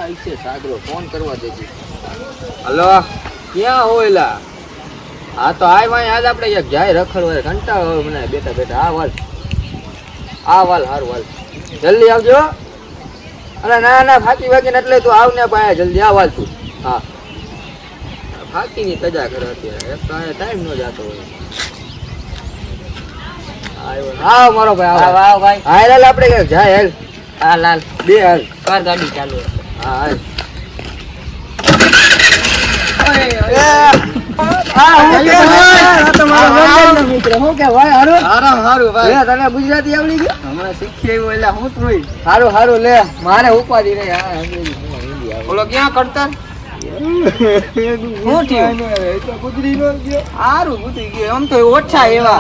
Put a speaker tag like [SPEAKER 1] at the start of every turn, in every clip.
[SPEAKER 1] આઈસે સાગરો phone કરવા દેજે. Hello ક્યાં હોયલા? હા તો આય વાય આજ આપણે એક જાય રખડવા ઘંટા મને બેઠા બેઠા. આ વાલ હારું વાલ જલ્દી આવજો. અરે ના ફાકી વાગીને એટલે તું આવ ને ભાઈ જલ્દી આવ તું. હા ફાકી ની તજા કરે અત્યારે એક તો ટાઈમ નો જાતો હોય. આવ મારો ભાઈ આવ આવ ભાઈ. હા લાલ આપણે કે જાય હેલ. હા લાલ બે હાલ કાર ગાડી ચાલુ. હા હાલ. ગુજરાતી આવડી ગયું હમણાં શીખી આવ્યો એટલે હું થોડી સારું સારું લે મારે ઉપાધિ નહીં. બોલો ક્યાં કરતા આમ તો ઓછા એવા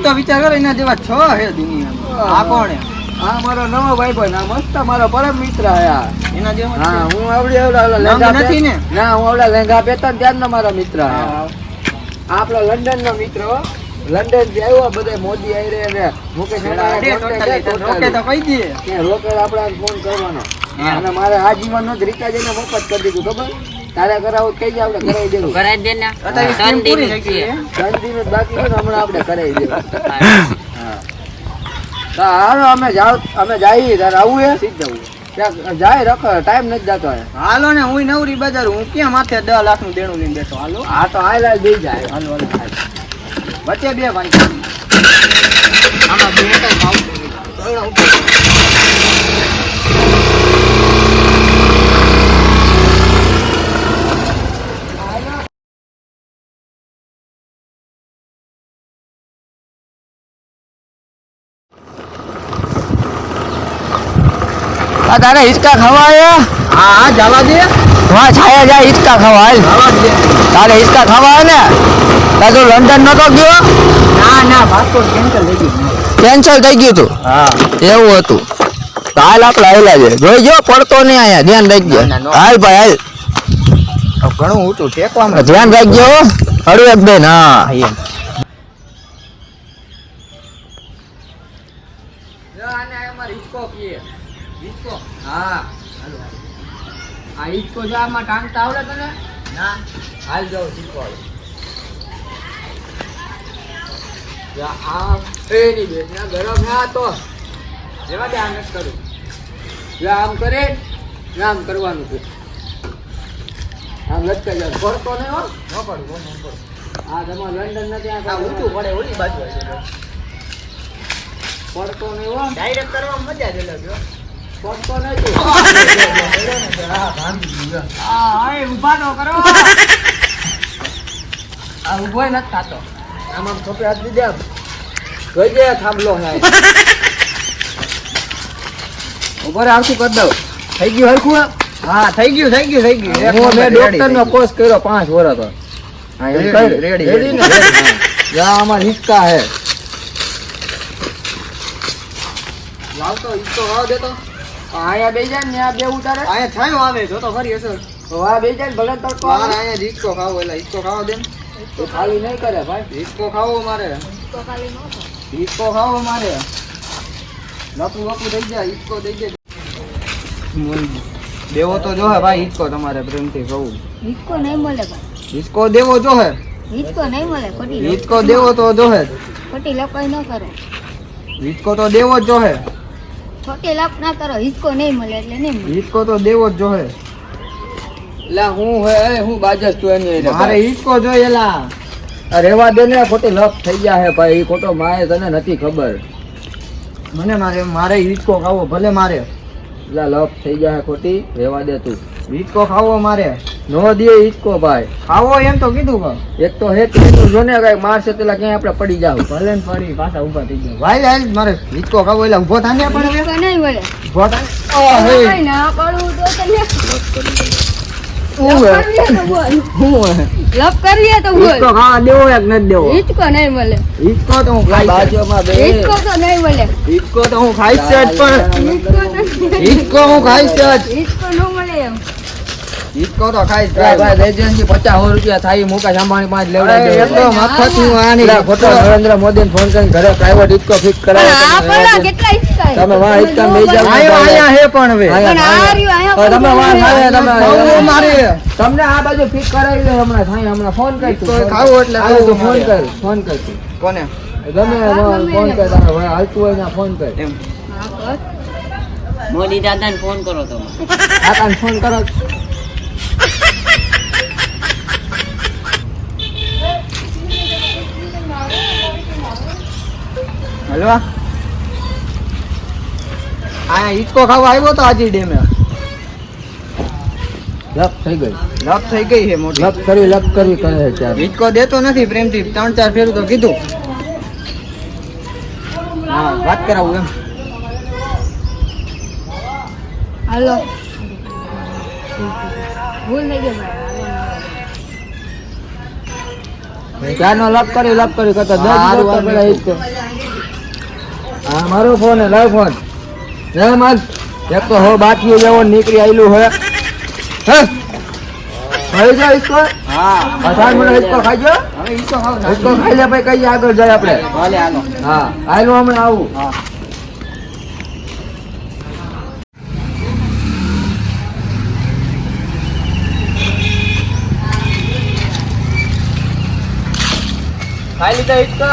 [SPEAKER 1] તો વિચાર કરે એના જેવા છ હે દુનિયા. આ કોણ હા મારો નવો ભાઈ ભાઈ મસ્ત મારો પરમ મિત્ર એના જેવા. હા હું આવડી લેંગા નથી ને. ના હું આવડા લેંગા પહેરતા ત્યાં નો મારો મિત્ર. આપણો લંડન નો મિત્ર. લંડન થી આવ્યો બધા મોદી આવી રહ્યા ને મુકેશ રોકે તો કહી દે કે રોકે આપડે ફોન કરવાનો. અને મારે આ જીવન નો રીચાર્જ એને મફત કરી દીધું ખબર. તારે કરાવું કઈ જાય આપણે કરાવી દેવું. કરાવી દે ને બાકી હમણાં આપણે કરાવી દેવું. હાલો અમે જઈએ તારે આવું હે સીધું જાય રખ ટાઈમ નથી જતો. હાલો ને હું નવરી બજાર હું ક્યાં માથે 10 લાખ નું દેણું લઈને બેઠો. હાલો હા તો હાલ દઈ જાય. હાલો વચ્ચે બે ભાઈ આમાં બે કઈ ભાવ તારે હિચકા ખવાય. હા જવા દે. હા છાયા જાય હિચકા ખવાય. તારે હિચકા ખવાય ને તારે તું લંડન નતો ગયો? ના પાસપોર્ટ કેન્સલ થઈ ગયું તું. હા એવું હતું. તો હાલ આપણે હાલ્યા છે જોઈજો પડતો નહીં અહીંયા ધ્યાન રાખજો. હાલ ભાઈ હાલ ઘણું ઊંચું ટેકવામાં ધ્યાન રાખજો. હળવે બેન. હા હા આ ઈચકો જો આમાં ટાંગતા આવડે તને? ના હાલ જાવ શીખવાડ. આમ એની બેટ ના ગરમ ના તો જેવા દે આમ કરું. આમ કરે આમ કરવાનું છે. આમ લટકાઈ જાય પડતો નહીં હો. ન પડવું આ તમારે લંડન નથી આ ઊંચું પડે ઓલી બાજુ પડતો નહીં હો. ડાયરેક્ટ કરવા મજા જ અલગ હો. પડતો નથી. ઉભા તો કરો. આ ઉભો નથી થતો. આમ થોપે હાથ દીધે જોઈજે થાંભલો હે ઉપર આવતું કરી દઉં. થઈ ગયું હરખું? હા થઈ ગયું. મેં ડોક્ટર નો કોર્સ કર્યો 5 વર્ષ. હા રેડી ને. અમાર હિચકા હે લાવતો હિચકો વાવ દેતો. આયા બે જાય ને આ બે ઉતારે. આયા છાયો આવે જો તો ફરી હશે. તો આ બે જાય ભલે તડકો આવે. મારે આયા હિચકો ખાવો એટલે હિચકો ખાવા દે. તો ખાલી નહીં કરે ભાઈ. હિચકો ખાવો મારે. હિચકો ખાવો મારે. લપુ થઈ જાય હિચકો થઈ જાય. દેવો તો જો હે ભાઈ હિચકો તમારે પ્રેમથી કહું.
[SPEAKER 2] હિચકો નહીં મળે ભાઈ.
[SPEAKER 1] હિચકો દેવો જો હે.
[SPEAKER 2] હિચકો નહીં મળે. ખોટી
[SPEAKER 1] હિચકો દેવો તો જો હે.
[SPEAKER 2] ખોટી લપાઈ ન કરો.
[SPEAKER 1] હિચકો તો દેવો જ જો હે.
[SPEAKER 2] ખોટી લપ ના કરો. હિચકો નહીં મળે એટલે નહીં મળે.
[SPEAKER 1] હિચકો તો દેવો જ જો હે. લા હું હે હું બાજસ તો એની મારે હિચકો જોયેલા. રેવા દે ને ખોટી લપ થઈ ગયા હે ભાઈ. ખોટો મારે તને નથી ખબર. મને મારે હિચકો ખાવો ભલે મારે. લા લપ થઈ ગયા હે ખોટી. રેવા દે તું. હિચકો ખાવો મારે. નો દે હિચકો ભાઈ. ખાવો એમ તો કીધું કા. એક તો હે કીધું જો ને કઈ મારશે પેલા ક્યાંય આપણે પડી જાવ. ભલે ને પડી પાછા ઊભા થઈ જાય. ભાઈ હાલ મારે હિચકો ખાવો એટલે ઊભો થાને પણ
[SPEAKER 2] હિચકો નહીં મળે.
[SPEAKER 1] ઊભો થાને. ઓ હે
[SPEAKER 2] ના પડું તો તને
[SPEAKER 1] લપ
[SPEAKER 2] કરીએ તો બોલ.
[SPEAKER 1] હિચકો ખાવા દેવો એક નથી દેવો.
[SPEAKER 2] હિચકો નહીં મળે.
[SPEAKER 1] હિચકો તો હું ખાઈ બાજુમાં બે.
[SPEAKER 2] હિચકો તો નહીં મળે.
[SPEAKER 1] હિચકો તો હું ખાઈ છે પણ હિચકો હું ખાઈ છે.
[SPEAKER 2] હિચકો ન મળે એમ.
[SPEAKER 1] હિચકો તો ખાઈ જ
[SPEAKER 3] ભાઈ
[SPEAKER 1] જાય.
[SPEAKER 3] લેજેન્ડ ની 50 રૂપિયા થાય મુકેશ અંબાણી પાંચ લેવડાવી
[SPEAKER 1] અરે,
[SPEAKER 3] દેવો.
[SPEAKER 1] એ તો મફતનું આની
[SPEAKER 3] એટલે ખોટો નરેન્દ્ર મોદીને ફોન કરીને ઘરે પ્રાઇવેટ હિચકો ફિટ કરાવે
[SPEAKER 2] પણ આ
[SPEAKER 3] તમે
[SPEAKER 2] પણ કેટલા હિચકા છે?
[SPEAKER 3] તમે વાં હિચકા લઈ જાઓ.
[SPEAKER 1] અહીંયા હે પણ હવે
[SPEAKER 3] અહીંયા.
[SPEAKER 2] પણ આ રહ્યું, અહીંયા
[SPEAKER 3] હવે તમે વાં
[SPEAKER 2] પણ
[SPEAKER 3] થાય, તમે
[SPEAKER 1] બહુ મારે
[SPEAKER 3] તમને આ બાજુ ફિટ કરાવી દે હમણાં થાય હમણાં ફોન કર તું.
[SPEAKER 1] હિચકો ખાવું એટલે
[SPEAKER 3] આવે તો
[SPEAKER 1] બહુ
[SPEAKER 3] ફોન
[SPEAKER 1] મારે.
[SPEAKER 3] કર ફોન કર તું.
[SPEAKER 1] કોને
[SPEAKER 3] ગમે એનો ફોન કર તારે હવે હાલતું હોય ને ફોન કર.
[SPEAKER 1] એમ
[SPEAKER 2] હા, બસ.
[SPEAKER 4] મોદી દાદાને ફોન કરો તમે.
[SPEAKER 3] કાકાને ફોન કરો.
[SPEAKER 1] હલવા આ હિચકો ખાવા આવ્યો તો આજે ડેમે
[SPEAKER 3] લપ થઈ ગઈ.
[SPEAKER 1] લપ થઈ ગઈ છે મોટી
[SPEAKER 3] લપ કરવી કરે છે ત્યારે.
[SPEAKER 1] હિચકો દેતો નથી પ્રેમથી 3-4 ફેરું તો કીધું હા વાત કરાવું એમ
[SPEAKER 2] હાલો ભૂલ થઈ ગઈ ભાઈ.
[SPEAKER 3] ક્યાંનો લપ કરી કરતા દસ
[SPEAKER 1] હારું,
[SPEAKER 3] દોસ્તો
[SPEAKER 1] હારું.
[SPEAKER 3] પેલા હિચકો. હા મારો ફોન હે લાવ ફોન લે માલ એક તો હો બાકી જેવો નીકળી આયલું હે હે ખાઈ જા હિચકો.
[SPEAKER 1] હા
[SPEAKER 3] અસાર મને હિચકો ખાજો.
[SPEAKER 1] હવે હિચકો ખાવ
[SPEAKER 3] હિચકો ખાઈ લે પછી કઈ આગળ જાય આપણે.
[SPEAKER 1] ભલે હાલો
[SPEAKER 3] હા આયલું હમણાં આવું.
[SPEAKER 1] હા
[SPEAKER 3] ખાઈ લીધા હિચકો.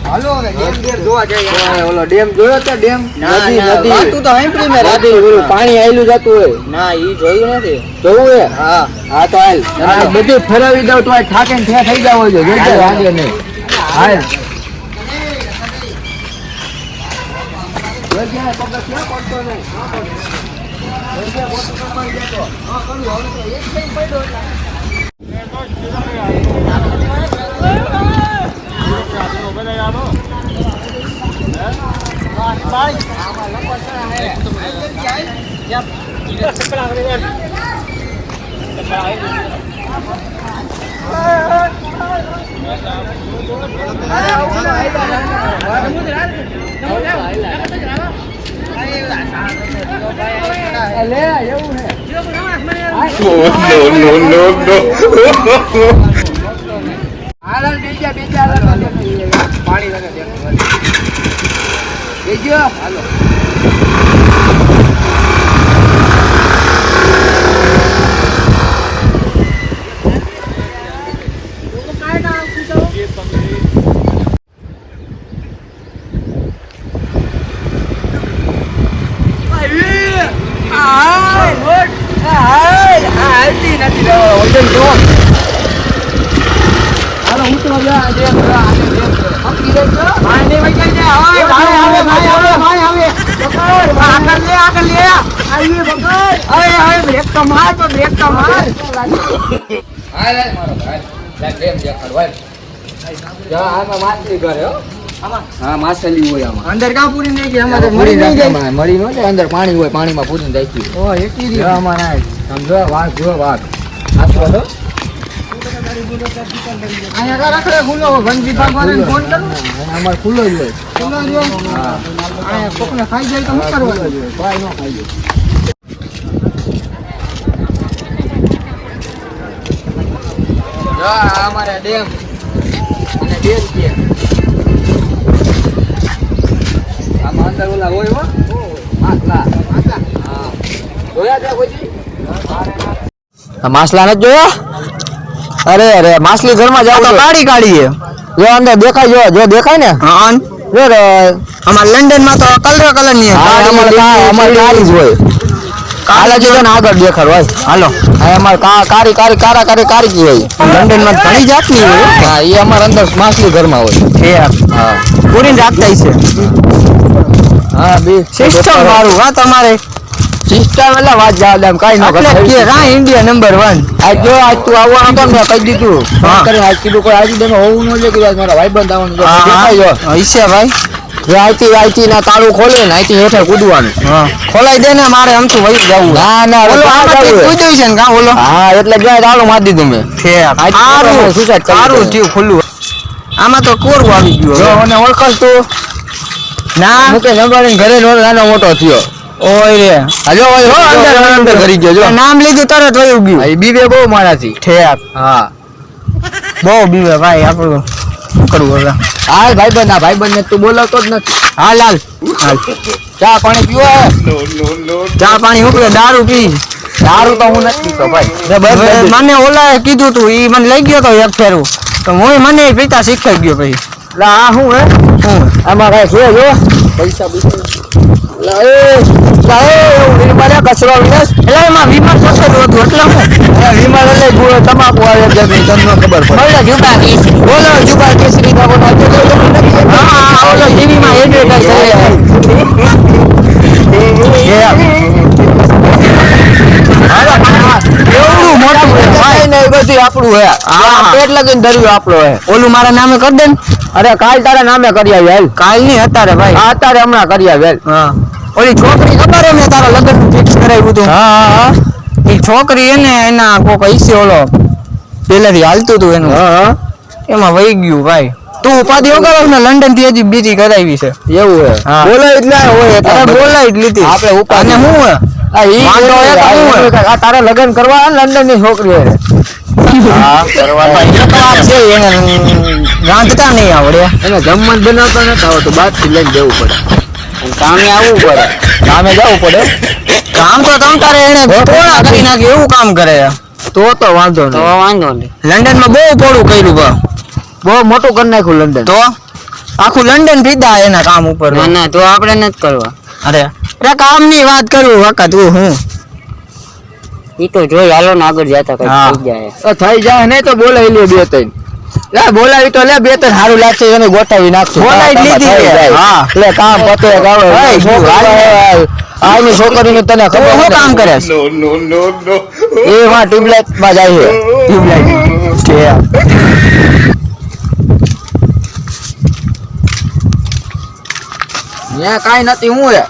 [SPEAKER 1] હાલો હવે ડેમ ઘેર જોવા જઈએ
[SPEAKER 3] ઓય, ઓલો ડેમ જોયો તો ડેમ
[SPEAKER 1] ના
[SPEAKER 3] નદી
[SPEAKER 1] ના
[SPEAKER 3] નદી
[SPEAKER 1] વાતું તો સાંભળી મેં
[SPEAKER 3] નદી ઓલું પાણી આયલું જતું હોય
[SPEAKER 1] ના ઈ જોયું નથી
[SPEAKER 3] જોવું હે
[SPEAKER 1] હા
[SPEAKER 3] હા તો હાલ આ બધું ફેરવી દઉં તો આ ઠાકે ને ઠે થઈ જાવ છે જોજે વાગે નહીં હાલ લે એવું હે હાલ હાલ બીજા પાણી લગે બીજો હાલો હા માછલી હોય આમાં
[SPEAKER 1] અંદર કાં પૂરી નહીં ગઈ અમારે
[SPEAKER 3] મરી
[SPEAKER 1] મરી નહીં ગઈ
[SPEAKER 3] મરી નો જાય અંદર પાણી હોય પાણીમાં પૂરીને રાખી
[SPEAKER 1] ઓ એકી દી
[SPEAKER 3] સમજો વાઘ જો વાઘ આખો હતો
[SPEAKER 1] અહીંયા કા રખડે ખુલ્લો વન વિભાગ વાળાને ફોન કરું
[SPEAKER 3] અમાર ખુલ્લો જ હોય
[SPEAKER 1] ખુલ્લો રહ્યો
[SPEAKER 3] હા
[SPEAKER 1] અહીંયા કોકને ખાઈ જાય તો શું કરવાનું
[SPEAKER 3] કોઈ નો ખાઈ જાય જો આ અમારે ડેમ અને ડેમ છે આમાં અંદર ઓલા હોય હો માછલા હા જોયા છે કોઈ માછલા નથી જોયા અરે અરે માછલી ઘરમાં જાવ તો કાઢી કાઢીએ જો અંદર દેખાય જો દેખાય ને
[SPEAKER 1] હા
[SPEAKER 3] જો
[SPEAKER 1] અમાર લંડન માં તો કલર ની
[SPEAKER 3] અમારે કાળી જ હોય કાલા જો ને આગળ દેખાડ હોય હાલો આ અમાર કારી કારી જ હોય લંડન માં ઘણી જાતની હોય હા એ અમાર અંદર માછલી ઘરમાં હોય
[SPEAKER 1] છે
[SPEAKER 3] હા
[SPEAKER 1] પૂરી રાખતા છે
[SPEAKER 3] હા બી
[SPEAKER 1] સિસ્ટમ મારું હા તમારે
[SPEAKER 3] સિસ્ટમ એટલે વાત જાવ એમ કાઈ ન
[SPEAKER 1] એટલે કે રા ઇન્ડિયા નંબર 1
[SPEAKER 3] આજ જો આજ તું આવવાનું તો મેં કહી દીધું
[SPEAKER 1] હા.
[SPEAKER 3] કરીને આજ કીધું કોઈ આજ દેમાં હોવું ન જોઈએ કે આજ મારા ભાઈબંધ આવવાનું છે. દેખાય જો
[SPEAKER 1] હશે ભાઈ
[SPEAKER 3] જો આઈથી ના તાળું ખોલે ને આઈથી હેઠે કૂદવાનું
[SPEAKER 1] હા ખોલાઈ દે ને મારે આમથી વહી જવું
[SPEAKER 3] ના ના
[SPEAKER 1] ઓલો
[SPEAKER 3] હવે
[SPEAKER 1] આમાંથી
[SPEAKER 3] જવું
[SPEAKER 1] કૂદ્યું છે ને કાં ઓલો
[SPEAKER 3] હા એટલે ગયા તાળું મારી દીધું મેં
[SPEAKER 1] છે
[SPEAKER 3] આજ
[SPEAKER 1] સારું
[SPEAKER 3] suicide કરી
[SPEAKER 1] સારું
[SPEAKER 3] દીધું.
[SPEAKER 1] થયું ખુલ્લું આમાં તો કોરું આવી ગયું
[SPEAKER 3] જો
[SPEAKER 1] હવે.
[SPEAKER 3] મને ઓળખસ તું
[SPEAKER 1] ના
[SPEAKER 3] મુકેશ અંબાણી ઘરે નાનો મોટો થયો ઓય રે હાલો ઓય હો અંદર કરી ગયો જો નામ લીધું તરત વયું ગયું આ બીવે બહુ મારાથી ઠેક હા બહુ બીવે ભાઈ આપણું શું કરવું હવે હાલ ભાઈબંધ ને તું બોલાવતો જ નથી હાલ ચા પાણી પીવો ચા પાણી હું પીવે દારૂ પી દારૂ તો હું નથી પીતો ભાઈ મને ઓલાએ કીધું તું ઈ મને લઈ ગયો તો એક ફેરું તો હું મને પીતા શીખાઈ ગયો પછી એટલે આ શું હે હું આમાં કઈ છે જો પૈસા કચરો વિનાશ એટલે એમાં વિમાન ફસેલું હતું એટલે હું વિમાન એટલે તમાકુ આવે તમને ખબર પડે બોલો જુબા કેસરી કા બોલો ઓલો ટીવી માં એવડું મોટું ભાઈ ને બધું આપણું હે પેટ લગીને ધર્યું આપણો હે ઓલું મારા નામે કરી દે ને અરે કાલ તારા નામે કરી આવી હાલ કાલ ની અત્યારે ભાઈ અત્યારે હમણાં કરી આવી હાલ હા ઓલી છોકરી ખબર હે મેં તારા લગ્ન નું ફિક્સ કરાવ્યું હતું હા એ છોકરી હે ને એના કોક ઈસે ઓલો પેલેથી હાલતું હતું એનું હા એમાં વહી ગયું ભાઈ તું ઉપાધિ વગર ને લંડન થી હજી બીજી કરાવી છે એવું હે બોલાય એટલે હોય અરે બોલાય જ લીધી આપણે ઉપાધિ અને હું હે તારે લગ્ન કરવા લંડન ની છોકરી હે હા રાંધતા નહીં આવડે એને જમવાનું બનાવતા નથી આવડતું બહાર થી લઈને જવું પડે કામે આવવું પડે કામે જવું પડે કામ તો તમ તારે એને થોડા કરી નાખી એવું કામ કરે તો વાંધો નહીં લંડન માં બહુ પોળું કર્યું બહુ મોટું કરી નાખ્યું લંડન તો આખું લંડન પીધા એના કામ ઉપર ના તો આપણે નથી કરવા અરે કામ ની વાત કરું વખત હું ઈ તો જોઈ હાલો ને આગળ જતા કઈ થઈ જાય નહીં તો બોલાવી લે બે ત્રણ લે બોલાવી તો લે બે ત્રણ સારું લાગશે એને ગોઠવી નાખશું બોલાવી લીધી હા એટલે કામ પતે ગાવે આની છોકરીને તને ખબર શું કામ કરે એ માં ટ્યુબલાઇટ માં જાય છે ટ્યુબલાઇટ છે ન્યા કાઈ નથી હું હે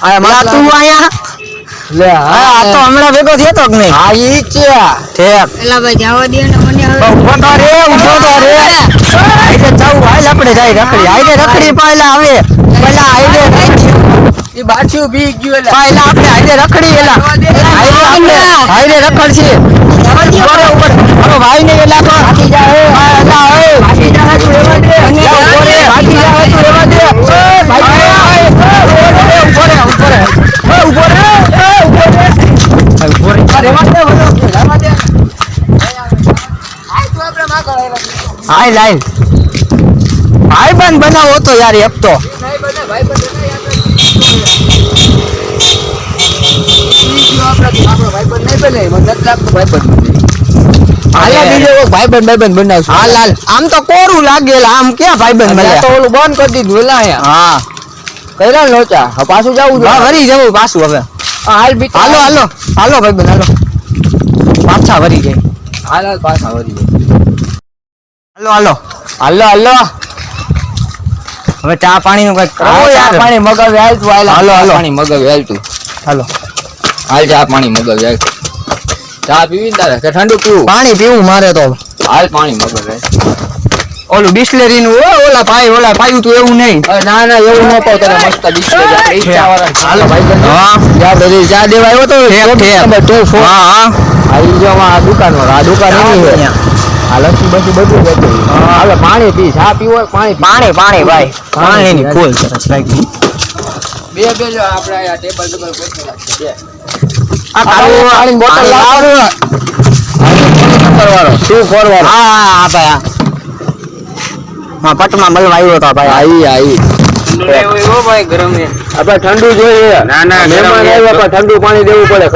[SPEAKER 3] આ મારા તું આયા લે હા તો હમણાં ભેગો થયો તો કે નહીં હા ઈ છે ઠેક એલા ભાઈ જાવા દે ને મને હવે ઉભો તો રે આઈને જાવ હાલ આપણે જાય રખડી આઈને રખડી પહેલા આવે પહેલા આઈને ઈ બાછું બી ગયું એલા પહેલા આપણે આઈને રખડી એલા આઈને રખડ છે ઉપર હાલો ભાઈ ને એલા તો હાકી જાય એલા ઓય હાકી જાય તું રેવા દે હાકી જાય તું રેવા દે ઓય ભાઈ હાય લાઈન ભાઈબંધ બનાવો તો યાર એક તો ભાઈબંધ બનાવશું હાલ હાલ આમ તો કોરું લાગેલા આમ ક્યાં ભાઈબંધ બન્યા તો ઓલું બંધ કરી દીધું એલા હા કઈરા લોચા પાછું જવું જોઈએ વરી જવું પાછું હવે હાલ હાલો હાલો હાલો ભાઈબંધ હાલો પાછા વરી જાય હાલ પાછા વરી જાય હાલો હાલો હાલો હાલો હવે ચા પાણી નું કઈ ચા પાણી મગાવી હાલ તું હાલ હાલો પાણી મગાવી હાલ તું હાલો હાલ ચા પાણી મગાવી હાલ ચા પીવી ને તારે કે ઠંડુ પીવું પાણી પીવું મારે તો હાલ પાણી મગાવી ઓલું બિસ્લેરી નું ઓલા પાયું તું એવું નહીં ના ના એવું ન પાવ તને મસ્ત બિસ્લેરી હાલો ભાઈ હા જા બધી ચા દેવા આવ્યો તો હા હા આવી જો આ દુકાન નહીં હે આ લસ્સી બધી બધું જ હતું હવે પાણી પી ચા પીવો પાણી ભાઈ પાણી ની ફૂલ સરસ લાગી બે જો આપણે આ ટેબલ ગોઠવી આ પાણી બોટલ લાવ કરવાનો શું કરવાનો હા ભાઈ હા પટમાં મળવા આવ્યો તો ભાઈ આવી ઠંડુ જોઈએ ઠંડુ પાણી દેવું પડે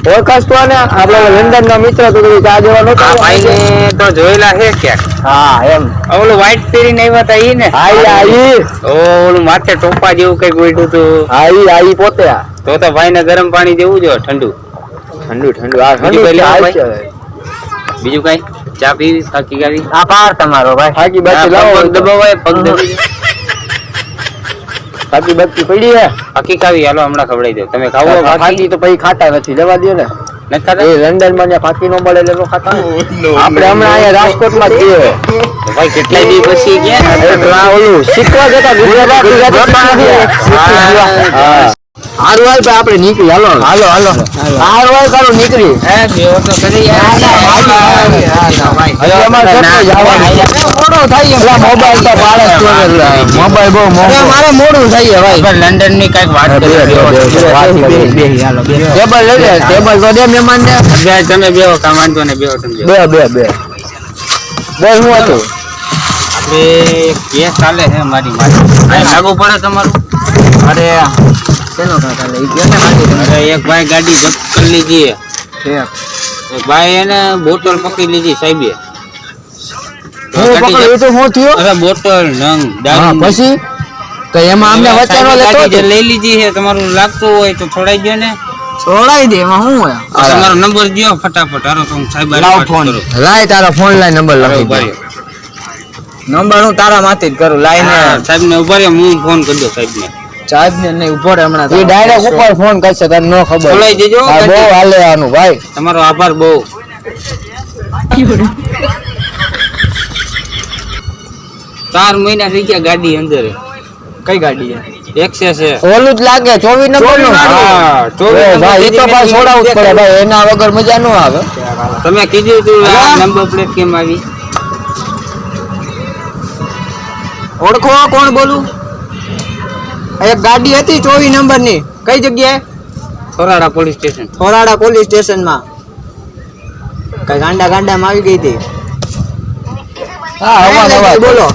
[SPEAKER 3] ઓળખાશ તો આપડે લંડન ના મિત્ર તો ચા દેવા નતો તો જોયેલા છે ક્યાંક હા એમ ઓલું વ્હાઈટ પહેરીને આવ્યા હતા ઈ ને ઓલું માથે ટોપા જેવું કઈક ઉડ્યું હતું આઈ પોતે તો ભાઈ ને ગરમ પાણી દેવું જો ઠંડુ બીજું કઈ ચા પીવી થાકી ગઈ આભાર તમારો ભાઈ થાકી બાકી લાવો પગ દબાવાય પગ દબી થાકી બાકી પડી હે થાકી ખાવી હાલો હમણાં ખવડાવી દો તમે ખાવો થાકી તો પછી ખાતા નથી જવા દો ને એ લંડન માં ને ફાકી નો મળે એટલે ખાતા આપણે હમણાં અહીંયા રાજકોટમાં જ છીએ
[SPEAKER 4] ભાઈ કેટલા દી પછી ગયા
[SPEAKER 3] ઓલું શીખવા જતા ગુજરાતી હારું હાલ ભાઈ આપણે નીકળી હાલો હાલો હાલો હારું હાલ કાઢો નીકળી
[SPEAKER 4] બેવો તો કરી
[SPEAKER 3] મોડું થાય મોબાઈલ તો મોબાઈલ બહુ મારે મોડું થાય ભાઈ
[SPEAKER 4] લંડન ની કઈક વાત
[SPEAKER 3] ટેબલ લઈ લે ટેબલ તો દે મહેમાન ને
[SPEAKER 4] તમે બેવો કામ વાંધો ને બેવો તમે
[SPEAKER 3] બે શું હતું
[SPEAKER 4] આપણે કેસ ચાલે છે મારી મારી લાગુ પડે તમારું
[SPEAKER 3] અરે શેનો કાકા લે કેને માંગી
[SPEAKER 4] અરે એક ભાઈ ગાડી જપ્ત કરી લીધી એક ભાઈ એને બોટલ પકડી લીધી સાહેબે
[SPEAKER 3] હું પકડ્યું તો શું થયું
[SPEAKER 4] અરે બોટલ નંગ
[SPEAKER 3] હા પછી તો એમાં અમને વચ્ચેનો લેતો
[SPEAKER 4] જે લઈ લીધી છે તમારું લાગતું હોય તો છોડાઈ ગયો ને
[SPEAKER 3] છોડાઈ દે એમાં શું હોય
[SPEAKER 4] તમારો નંબર દ્યો ફટાફટ હારો તો હું સાહેબ
[SPEAKER 3] લાવ ફોન લાય તારો ફોન લાય નંબર લખી દે નંબર હું તારા માંથી જ કરું લાઈને
[SPEAKER 4] સાહેબ ને ઉભા રહ્યો હું ફોન કરી દઉં સાહેબ ને
[SPEAKER 3] ચાર્જ ને નહીં ઉભો રે હમણાં એ ડાયરેક્ટ ઉપર ફોન કરશે તને નો ખબર
[SPEAKER 4] છોડાઈ દેજો
[SPEAKER 3] બહુ હાલે આનું ભાઈ
[SPEAKER 4] તમારો આભાર બહુ 4 મહિના થઈ ગયા ગાડી અંદર
[SPEAKER 3] કઈ ગાડી છે
[SPEAKER 4] એક્સેસ છે
[SPEAKER 3] ઓલું જ લાગે 24 નંબર નું
[SPEAKER 4] હા 24
[SPEAKER 3] ભાઈ એ તો પાછું છોડાવવું જ પડે ભાઈ એના વગર મજા ન આવે
[SPEAKER 4] તમે કીધું તું નંબર પ્લેટ કેમ આવી
[SPEAKER 3] ઓળખો કોણ બોલું એક ગાડી હતી 24 નંબર ની કઈ જગ્યાએ
[SPEAKER 4] થોરાડા પોલીસ સ્ટેશન
[SPEAKER 3] થોરાડા પોલીસ સ્ટેશન માં કઈ ગાંડા માં આવી ગઈ હતી હા અવાજ બોલો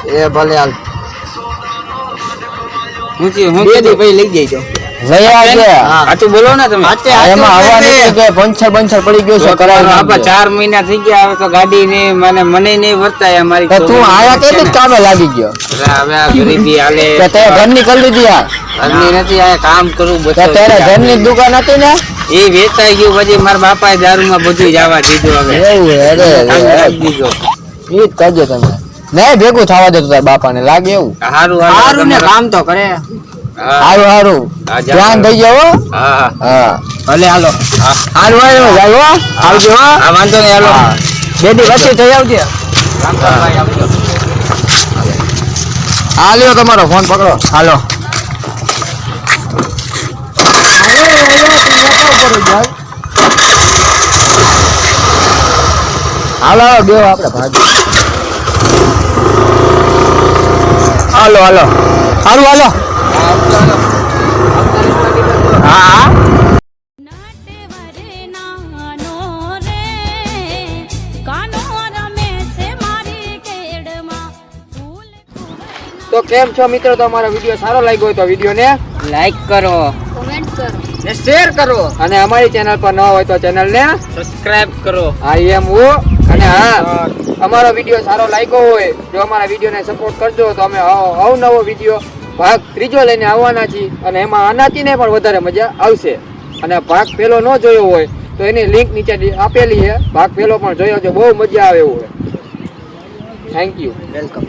[SPEAKER 3] એ ભલે હાલ
[SPEAKER 4] હું
[SPEAKER 3] ભાઈ લઈ જઈજો
[SPEAKER 4] સાચું બોલો ને તમે
[SPEAKER 3] એમાં હવા નથી કે પંચર પડી ગયું છે
[SPEAKER 4] આપા 4 મહિના થઈ ગયા હવે તો ગાડી ને મને નહીં વર્તાય અમારી
[SPEAKER 3] તું આયા કેટલી કામે લાગી ગયો
[SPEAKER 4] હવે આ ગરીબી હાલે
[SPEAKER 3] કે તે ઘરની કરી લીધી યાર
[SPEAKER 4] ઘરની નથી આ કામ કરું
[SPEAKER 3] કે તારે ઘરની દુકાન હતી ને
[SPEAKER 4] એ વેચાઈ ગયું પછી મારા બાપાએ દારૂમાં બધું જવા દીધું હવે
[SPEAKER 3] એવું
[SPEAKER 4] દીધો
[SPEAKER 3] એ જ કરજો તમે નહીં ભેગું થવા દેતું તારા બાપાને લાગે એવું
[SPEAKER 4] સારું
[SPEAKER 3] ને કામ તો કરે સારું ધ્યાન થઈ જાવ
[SPEAKER 4] હા
[SPEAKER 3] હા ભલે હાલો સારું હાલો આવજો
[SPEAKER 4] વાંધો નહીં હાલો
[SPEAKER 3] બેડી વચ્ચે થઈ આવજે હાલ્યો તમારો ફોન પકડો હાલો હાલો બેવ આપણે ભાગી હાલો હાલો હારું હાલો હા તો કેમ છો મિત્રો તમારો વિડીયો સારો લાગ્યો હોય તો વિડીયો ને
[SPEAKER 4] લાઈક કરો
[SPEAKER 2] કમેન્ટ કરો
[SPEAKER 3] ને શેર કરો અને અમારી ચેનલ પર ન હોય તો ચેનલ ને
[SPEAKER 4] સબસ્ક્રાઇબ કરો
[SPEAKER 3] આઈ એમ ઓ અને હા અમારો વિડીયો સારો લાગ્યો હોય જો અમારા વિડીયોને સપોર્ટ કરજો તો અમે અવનવો વિડીયો ભાગ 3 લઈને આવવાના છીએ અને એમાં આનાથી ને પણ વધારે મજા આવશે અને ભાગ પહેલો ન જોયો હોય તો એની લિંક નીચે આપેલી છે ભાગ પહેલો પણ જોયો છે બહુ મજા આવે એવું હોય થેન્ક યુ વેલકમ